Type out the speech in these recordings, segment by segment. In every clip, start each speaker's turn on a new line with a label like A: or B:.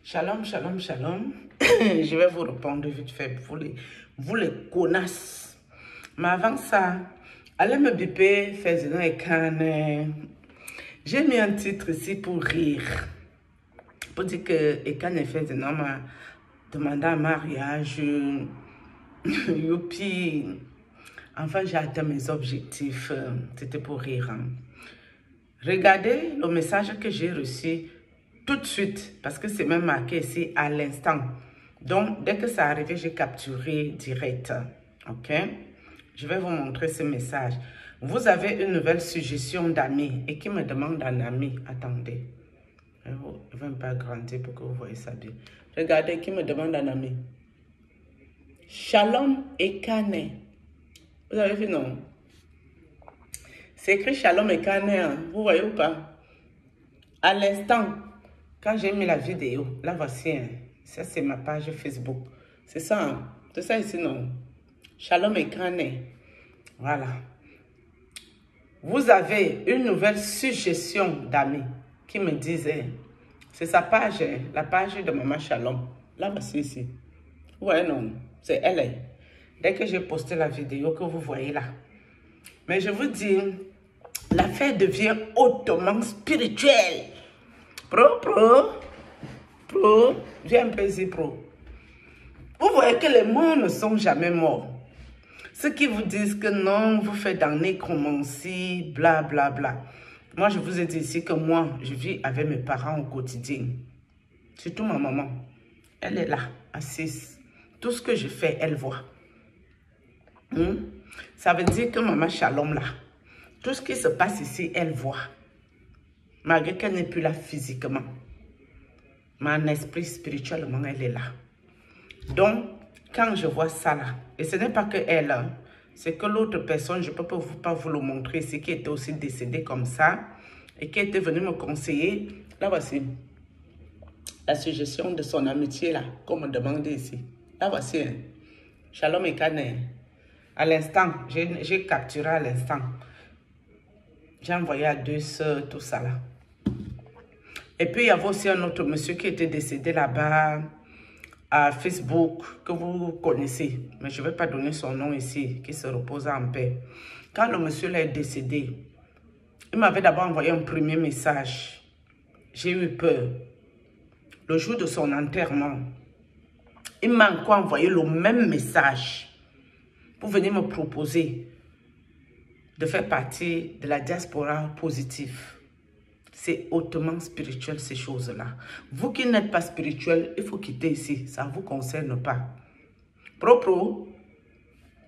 A: Shalom, shalom, shalom. Je vais vous répondre vite fait, vous les connasses. Mais avant ça, allez me biper, faites-en et canne. J'ai mis un titre ici pour rire. Pour dire que Ekane Faisénan m'a demandé un mariage. Youpi. Enfin, j'ai atteint mes objectifs. C'était pour rire. Hein. Regardez le message que j'ai reçu tout de suite, parce que c'est même marqué ici à l'instant. Donc, dès que ça arrivait, j'ai capturé direct. Ok? Je vais vous montrer ce message. Vous avez une nouvelle suggestion d'amis et qui me demande un ami. Attendez. Je ne vais pas agrandir pour que vous voyez ça bien. Regardez qui me demande un ami. Shalom Ekane. Vous avez vu, non? C'est écrit Shalom Ekane. Hein? Vous voyez ou pas? À l'instant, quand j'ai mis la vidéo, là voici. Hein? Ça, c'est ma page Facebook. C'est ça. Hein? C'est ça ici, non? Shalom Ekane. Voilà. Vous avez une nouvelle suggestion d'amis qui me disait, c'est sa page, la page de Maman Shalom. Là, voici ici. Ouais, non, c'est elle. Dès que j'ai posté la vidéo que vous voyez là. Mais je vous dis, l'affaire devient hautement spirituelle. Pro, viens un peu ici, pro. Vous voyez que les morts ne sont jamais morts. Ceux qui vous disent que non, vous faites dans nécromancie, bla bla bla. Moi, je vous ai dit ici que moi, je vis avec mes parents au quotidien. Surtout ma maman. Elle est là, assise. Tout ce que je fais, elle voit. Ça veut dire que Maman Shalom là, tout ce qui se passe ici, elle voit. Malgré qu'elle n'est plus là physiquement. Mais en esprit, spirituellement, elle est là. Donc, quand je vois ça là, et ce n'est pas que elle, hein, c'est que l'autre personne, je ne peux pas vous le montrer ici, qui était aussi décédée comme ça, et qui était venue me conseiller. Là, voici la suggestion de son amitié là, qu'on me demandait ici. Là, voici, hein. Shalom Ekane. À l'instant, j'ai capturé à l'instant. J'ai envoyé à 2 soeurs, tout ça là. Et puis, il y avait aussi un autre monsieur qui était décédé là-bas à Facebook, que vous connaissez. Mais je ne vais pas donner son nom ici, qui se repose en paix. Quand le monsieur là est décédé, il m'avait d'abord envoyé un premier message. J'ai eu peur. Le jour de son enterrement, il m'a encore envoyé le même message pour venir me proposer de faire partie de la diaspora positive. C'est hautement spirituel, ces choses-là. Vous qui n'êtes pas spirituel, il faut quitter ici. Ça ne vous concerne pas. Pro,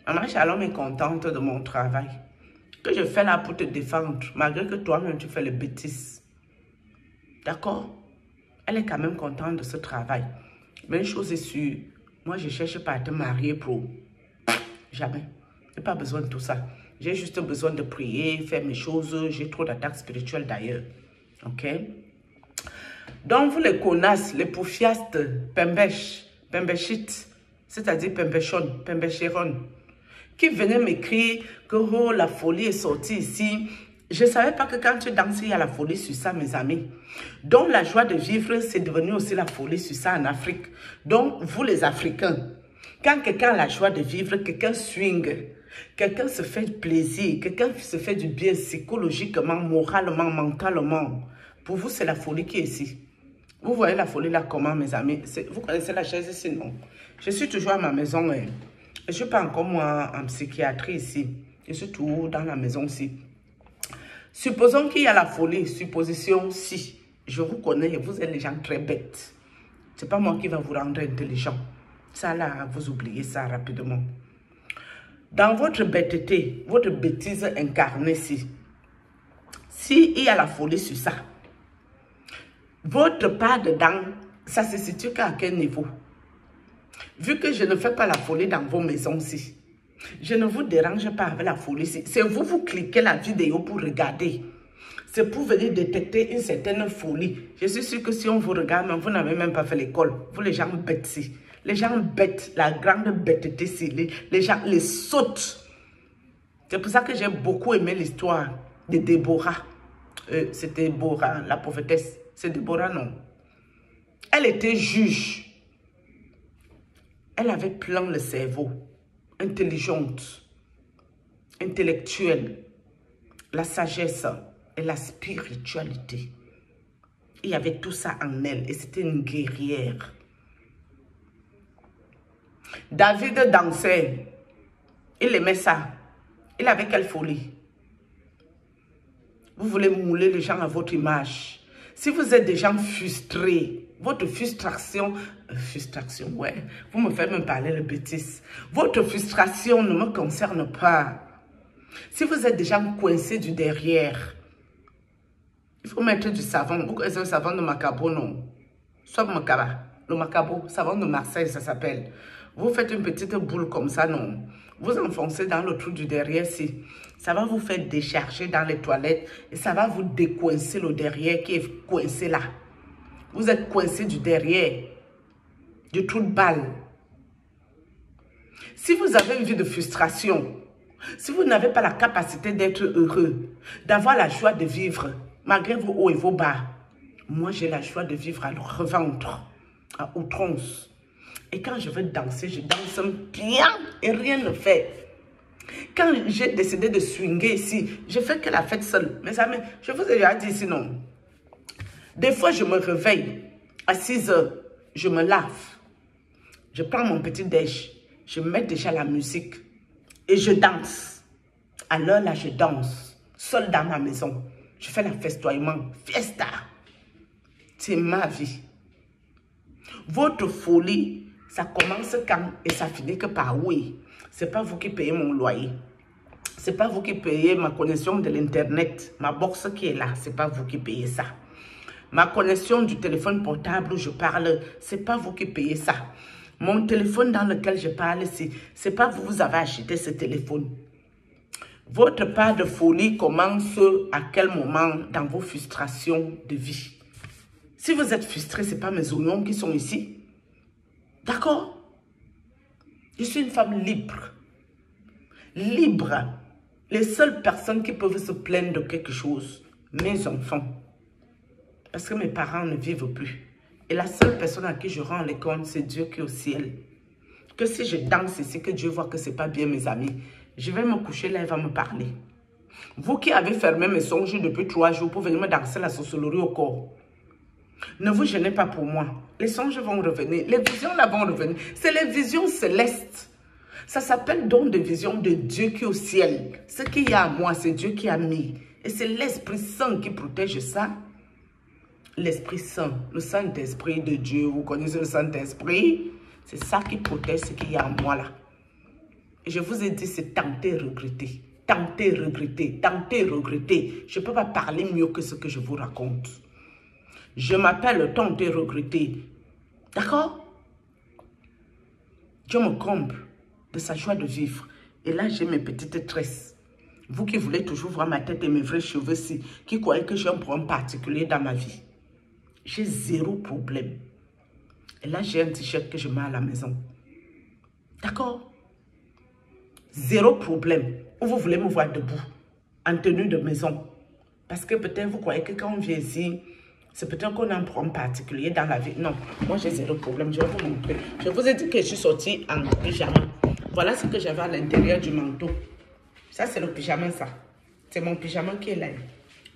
A: Maman Shalom est contente de mon travail. Que je fais là pour te défendre, malgré que toi-même tu fais les bêtises. D'accord? Elle est quand même contente de ce travail. Mais une chose est sûre, moi je ne cherche pas à te marier, pro. Jamais. Je n'ai pas besoin de tout ça. J'ai juste besoin de prier, faire mes choses. J'ai trop d'attaques spirituelles d'ailleurs. Ok? Donc, vous les connaissez, les poufiastes, pembechit, c'est-à-dire pembechon, pembecheron, qui venaient m'écrire que oh, la folie est sortie ici. Je ne savais pas que quand tu danses, il y a la folie sur ça, mes amis. Donc, la joie de vivre, c'est devenu aussi la folie sur ça en Afrique. Donc, vous les Africains, quand quelqu'un a la joie de vivre, quelqu'un swing, quelqu'un se fait plaisir, quelqu'un se fait du bien psychologiquement, moralement, mentalement. Pour vous, c'est la folie qui est ici. Vous voyez la folie là comment, mes amis? Vous connaissez la chaise ici, non? Je suis toujours à ma maison. Hein. Je ne suis pas encore moi en psychiatrie ici. Je suis toujours dans la maison ici. Supposons qu'il y a la folie. Supposition si. Je vous connais, vous êtes des gens très bêtes. Ce n'est pas moi qui va vous rendre intelligent. Ça là, vous oubliez ça rapidement. Dans votre bêteté, votre bêtise incarnée ici, s'il y a la folie sur ça, votre part dedans, ça se situe qu'à quel niveau? Vu que je ne fais pas la folie dans vos maisons ici, je ne vous dérange pas avec la folie ici. C'est vous, vous cliquez la vidéo pour regarder. C'est pour venir détecter une certaine folie. Je suis sûr que si on vous regarde, vous n'avez même pas fait l'école. Vous les gens bêtes ici. Les gens bêtes, la grande bêteté ici. Les gens les sautent. C'est pour ça que j'ai beaucoup aimé l'histoire de Déborah. C'était Déborah, la prophétesse. C'est Déborah, non? Elle était juge. Elle avait plein le cerveau. Intelligente. Intellectuelle. La sagesse et la spiritualité. Il y avait tout ça en elle. Et c'était une guerrière. David dansait. Il aimait ça. Il avait quelle folie. Vous voulez mouler les gens à votre image. Si vous êtes des gens frustrés, votre frustration, ouais, vous me faites me parler de bêtises. Votre frustration ne me concerne pas. Si vous êtes des gens coincés du derrière, il faut mettre du savon. Vous connaissez le savon de Macabo, non? Soit Macaba. Le Macabo, savon de Marseille, ça s'appelle. Vous faites une petite boule comme ça, non? Vous enfoncez dans le trou du derrière, si. Ça va vous faire décharger dans les toilettes et ça va vous décoincer le derrière qui est coincé là. Vous êtes coincé du derrière, du trou de balle. Si vous avez une vie de frustration, si vous n'avez pas la capacité d'être heureux, d'avoir la joie de vivre, malgré vos hauts et vos bas, moi j'ai la joie de vivre à le reventre, à outrance. Et quand je veux danser, je danse bien et rien ne fait. Quand j'ai décidé de swinger ici, je fais que la fête seule. Mes amis, je vous ai déjà dit sinon. Des fois, je me réveille à 6 heures, je me lave, je prends mon petit déj, je mets déjà la musique et je danse. À l'heure là, je danse, seule dans ma maison. Je fais la festoiement, fiesta. C'est ma vie. Votre folie, ça commence quand et ça finit que par oui. C'est pas vous qui payez mon loyer. C'est pas vous qui payez ma connexion de l'internet. Ma box qui est là, c'est pas vous qui payez ça. Ma connexion du téléphone portable où je parle, c'est pas vous qui payez ça. Mon téléphone dans lequel je parle, c'est pas vous, vous avez acheté ce téléphone. Votre part de folie commence à quel moment dans vos frustrations de vie? Si vous êtes frustré, ce n'est pas mes oignons qui sont ici. D'accord? Je suis une femme libre. Libre. Les seules personnes qui peuvent se plaindre de quelque chose, mes enfants. Parce que mes parents ne vivent plus. Et la seule personne à qui je rends les comptes, c'est Dieu qui est au ciel. Que si je danse ici, que Dieu voit que ce n'est pas bien, mes amis, je vais me coucher là, il va me parler. Vous qui avez fermé mes songes depuis 3 jours pour venir me danser la sorcellerie au corps, ne vous gênez pas pour moi. Les songes vont revenir. Les visions là vont revenir. C'est les visions célestes. Ça s'appelle don de vision de Dieu qui est au ciel. Ce qu'il y a à moi, c'est Dieu qui a mis. Et c'est l'Esprit Saint qui protège ça. L'Esprit Saint, le Saint-Esprit de Dieu. Vous connaissez le Saint-Esprit? C'est ça qui protège ce qu'il y a en moi là. Et je vous ai dit, c'est tenter, regretter. Tenter, regretter. Tenter, regretter. Je ne peux pas parler mieux que ce que je vous raconte. Je m'appelle tenter, regretter. D'accord? Dieu me comble de sa joie de vivre. Et là, j'ai mes petites tresses. Vous qui voulez toujours voir ma tête et mes vrais cheveux-ci, qui croyez que j'ai un problème particulier dans ma vie. J'ai 0 problème. Et là, j'ai un t-shirt que je mets à la maison. D'accord? 0 problème. Ou vous voulez me voir debout, en tenue de maison. Parce que peut-être vous croyez que quand on vient ici, c'est peut-être qu'on a un problème particulier dans la vie. Non, moi j'ai 0 problème. Je vais vous montrer. Je vous ai dit que je suis sortie en pyjama. Voilà ce que j'avais à l'intérieur du manteau. Ça, c'est le pyjama, ça. C'est mon pyjama qui est là.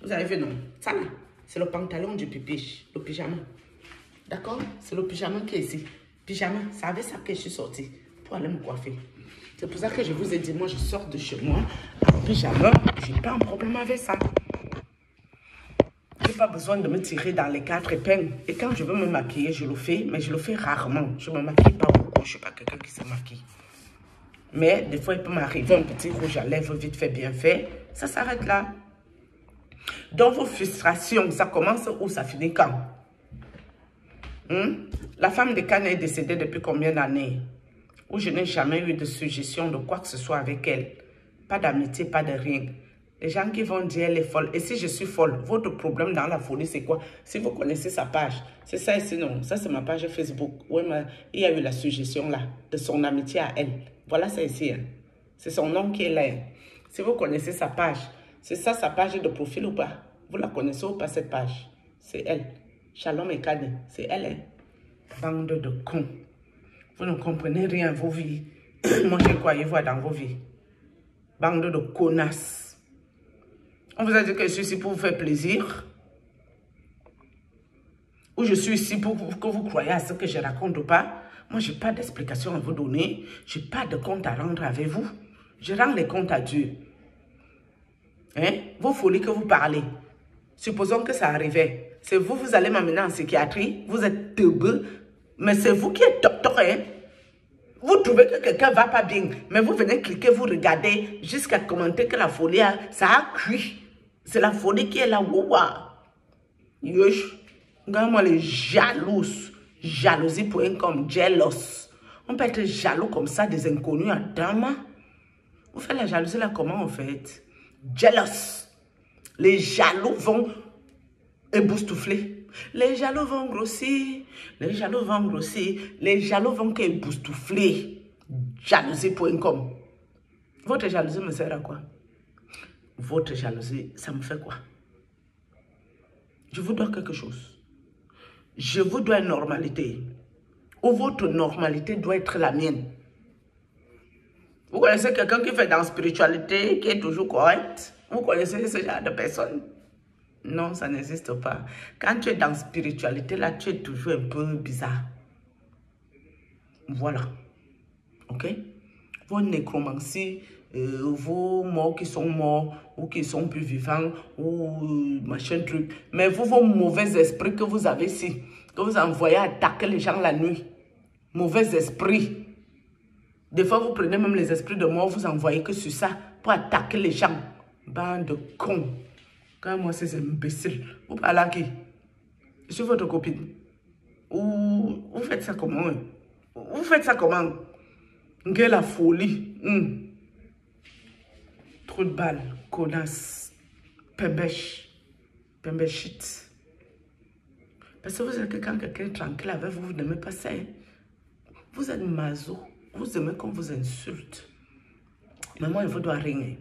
A: Vous avez vu, non? Ça, là, c'est le pantalon du pipiche, le pyjama. D'accord? C'est le pyjama qui est ici. Pyjama, c'est avec ça que je suis sortie pour aller me coiffer. C'est pour ça que je vous ai dit, moi, je sors de chez moi en pyjama. Je n'ai pas un problème avec ça. Je n'ai pas besoin de me tirer dans les 4 épingles. Et quand je veux me maquiller, je le fais, mais je le fais rarement. Je ne me maquille pas beaucoup. Je ne suis pas quelqu'un qui se maquille. Mais des fois, il peut m'arriver un petit rouge à lèvres vite fait, bien fait. Ça s'arrête là. Dans vos frustrations, ça commence ou ça finit quand? La femme de Cana est décédée depuis combien d'années? Où je n'ai jamais eu de suggestion de quoi que ce soit avec elle. Pas d'amitié, pas de rien. Les gens qui vont dire elle est folle. Et si je suis folle, votre problème dans la folie, c'est quoi? Si vous connaissez sa page, c'est ça ici, non? Ça, c'est ma page Facebook. Où il y a eu la suggestion là, de son amitié à elle. Voilà ça ici. Hein. C'est son nom qui est là. Hein. Si vous connaissez sa page, c'est ça sa page de profil ou pas? Vous la connaissez ou pas cette page? C'est elle. Shalom et Kane, c'est elle. Hein. Bande de cons. Vous ne comprenez rien à vos vies. Moi, je croyais voir dans vos vies. Bande de connasses. On vous a dit que je suis ici pour vous faire plaisir. Ou je suis ici pour que vous croyez à ce que je raconte ou pas. Moi, je n'ai pas d'explication à vous donner. Je n'ai pas de compte à rendre avec vous. Je rends les comptes à Dieu. Hein? Vos folies que vous parlez. Supposons que ça arrivait. C'est vous, vous allez m'amener en psychiatrie. Vous êtes teubeux. Mais c'est vous qui êtes docteur. Hein? Vous trouvez que quelqu'un ne va pas bien. Mais vous venez cliquer, vous regardez. Jusqu'à commenter que la folie, ça a cuit. C'est la folie qui est là. Ouah. Yosh. Regarde-moi les jalouses. Jalousie.com. Jealous. On peut être jaloux comme ça des inconnus à dame. Vous faites la jalousie là comment en fait? Jealous. Les jaloux vont éboustoufler. Les jaloux vont grossir. Les jaloux vont grossir. Les jaloux vont éboustoufler. Jalousie.com. Votre jalousie me sert à quoi? Votre jalousie, ça me fait quoi? Je vous dois quelque chose. Je vous dois une normalité. Ou votre normalité doit être la mienne. Vous connaissez quelqu'un qui fait dans la spiritualité, qui est toujours correct? Vous connaissez ce genre de personne? Non, ça n'existe pas. Quand tu es dans la spiritualité, là, tu es toujours un peu bizarre. Voilà. Ok? Vos nécromancies, vos morts qui sont morts, ou qui sont plus vivants, ou machin truc. Mais vous, vos mauvais esprits que vous avez ici, que vous envoyez attaquer les gens la nuit. Mauvais esprits. Des fois, vous prenez même les esprits de mort, vous envoyez que sur ça, pour attaquer les gens. Bande de cons. Quand moi, ces imbéciles. Vous parlez à qui? Je suis votre copine. Ou vous faites ça comment? Vous faites ça comment? Quelle la folie. Trop de balles. Connasse. Pembèche. Pembèchite. Parce que vous êtes quand quelqu'un est tranquille avec vous, vous n'aimez pas ça. Hein? Vous êtes maso. Vous aimez qu'on vous insulte. Mais moi, je ne vous dois rien.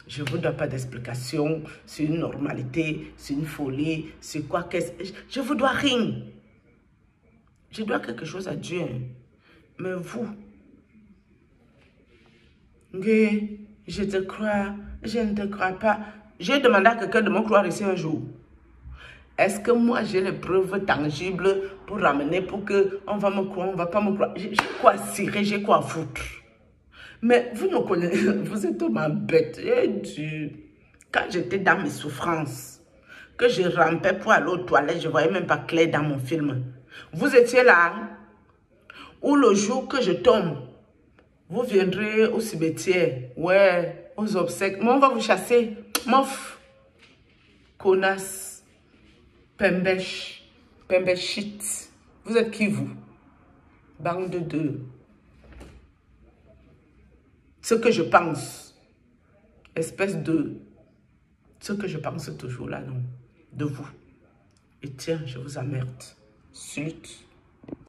A: Je ne vous dois pas d'explication sur une normalité, sur une folie, sur quoi qu'est-ce. Je ne vous dois rien. Je dois quelque chose à Dieu. Mais vous, je te crois, je ne te crois pas. J'ai demandé à quelqu'un de me croire ici un jour. Est-ce que moi j'ai les preuves tangibles pour ramener, pour que on va me croire, on ne va pas me croire? J'ai quoi cirer, j'ai quoi foutre? Mais vous me connaissez, vous êtes tellement bête. Quand j'étais dans mes souffrances, que je rampais pour aller aux toilettes, je ne voyais même pas clair dans mon film. Vous étiez là, ou le jour que je tombe, vous viendrez au cimetière, ouais, aux obsèques. Moi, on va vous chasser. Mof, connasse, pembèche, pembèchite. Vous êtes qui, vous? Bande de... Ce que je pense, espèce de... Ce que je pense toujours là, non, de vous. Et tiens, je vous emmerde. Suite.